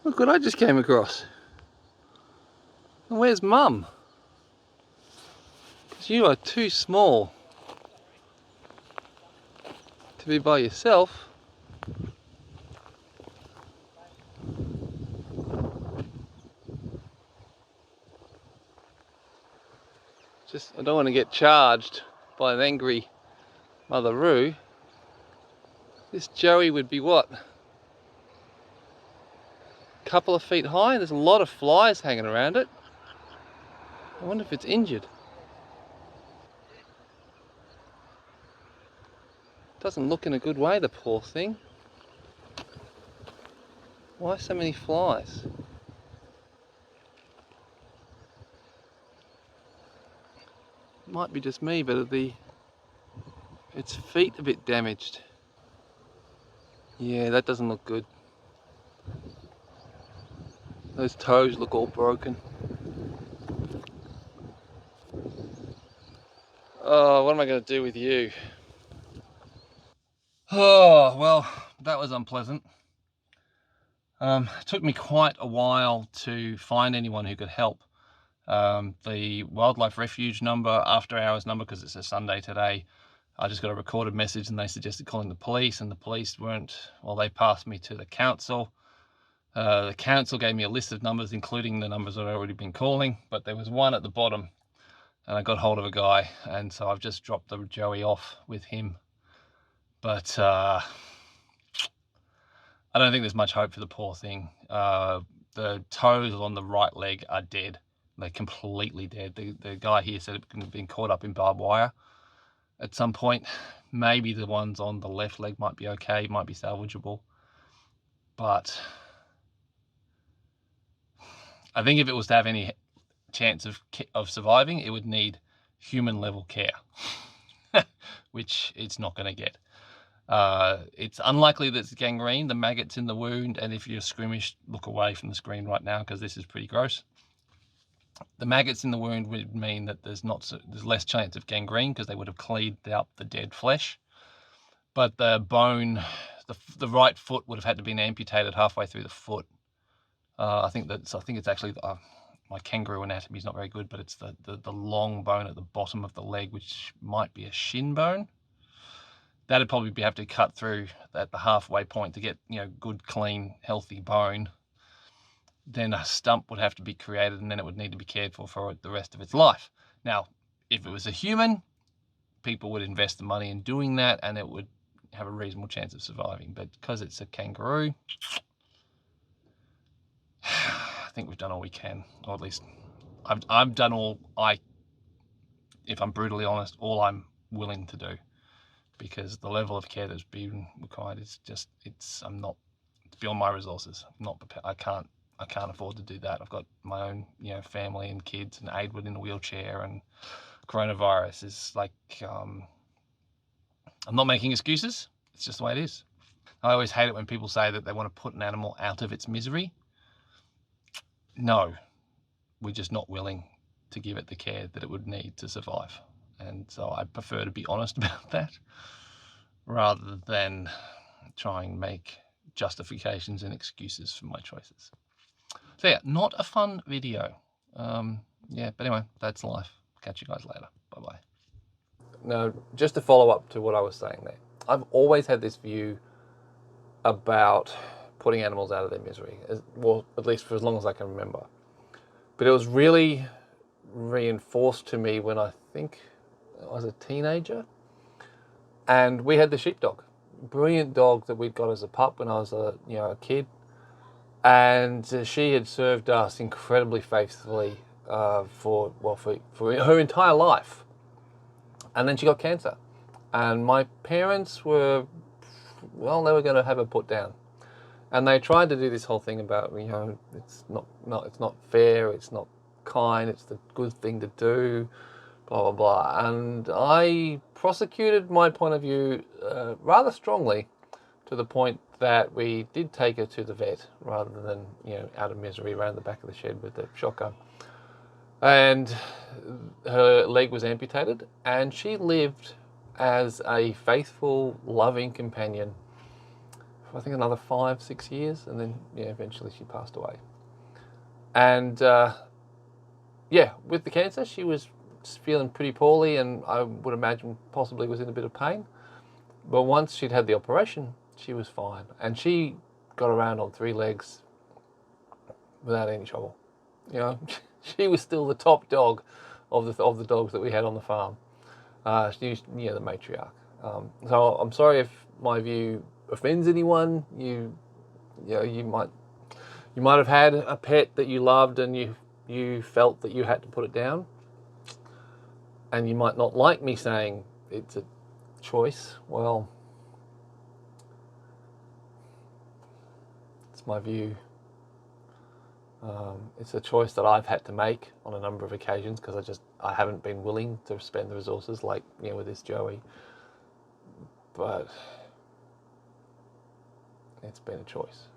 Look what I just came across. And where's Mum? Because you are too small to be by yourself. I don't want to get charged by an angry Mother Roo. This Joey would be what? A couple of feet high. There's a lot of flies hanging around it. I wonder if it's injured. Doesn't look in a good way, the poor thing. Why so many flies? It might be just me, but its feet a bit damaged. Yeah, that doesn't look good. Those toes look all broken. Oh, what am I going to do with you? Oh, well, that was unpleasant. It took me quite a while to find anyone who could help. The Wildlife Refuge number, after hours number, because it's a Sunday today, I just got a recorded message and they suggested calling the police, and the police weren't, well, they passed me to the council. The council gave me a list of numbers, including the numbers I'd already been calling, but there was one at the bottom, and I got hold of a guy, and so I've just dropped the Joey off with him. But I don't think there's much hope for the poor thing. The toes on the right leg are dead. They're completely dead. The guy here said it could have been caught up in barbed wire at some point. Maybe the ones on the left leg might be okay, might be salvageable. But I think if it was to have any chance of surviving, it would need human level care, which it's not going to get. It's unlikely that it's gangrene, the maggots in the wound, and if you're squeamish, look away from the screen right now because this is pretty gross. The maggots in the wound would mean that there's less chance of gangrene because they would have cleaved out the dead flesh. But the bone, the right foot would have had to been amputated halfway through the foot. I think it's actually my kangaroo anatomy is not very good, but it's the long bone at the bottom of the leg, which might be a shin bone. That'd probably have to cut through at the halfway point to get good, clean, healthy bone. Then a stump would have to be created, and then it would need to be cared for the rest of its life. Now, if it was a human, people would invest the money in doing that, and it would have a reasonable chance of surviving. But because it's a kangaroo, I think we've done all we can, or at least I've done all if I'm brutally honest, all I'm willing to do, because the level of care that's being required is just it's beyond my resources. I'm not prepared. I can't afford to do that. I've got my own, family and kids, and Aidwood in a wheelchair, and coronavirus is like, I'm not making excuses. It's just the way it is. I always hate it when people say that they want to put an animal out of its misery. No, we're just not willing to give it the care that it would need to survive. And so I prefer to be honest about that rather than try and make justifications and excuses for my choices. So yeah, not a fun video. Yeah, but anyway, that's life. Catch you guys later. Bye-bye. Now, just to follow up to what I was saying there, I've always had this view about putting animals out of their misery, well, at least for as long as I can remember. But it was really reinforced to me when I think I was a teenager, and we had the sheepdog, brilliant dog that we'd got as a pup when I was a kid, and she had served us incredibly faithfully for her entire life, and then she got cancer, and my parents were they were going to have her put down, and they tried to do this whole thing about it's not fair, it's not kind, it's the good thing to do, blah blah blah, and I prosecuted my point of view rather strongly, to the point that we did take her to the vet rather than out of misery around the back of the shed with the shotgun, and her leg was amputated, and she lived as a faithful, loving companion I think another 5-6 years, and then eventually she passed away. And with the cancer, she was feeling pretty poorly, and I would imagine possibly was in a bit of pain. But once she'd had the operation, she was fine, and she got around on 3 legs without any trouble. She was still the top dog of the dogs that we had on the farm. She was the matriarch. So I'm sorry if my view offends anyone. You might have had a pet that you loved, and you felt that you had to put it down, and you might not like me saying it's a choice. Well, it's my view. It's a choice that I've had to make on a number of occasions because I haven't been willing to spend the resources like with this Joey. But it's been a choice.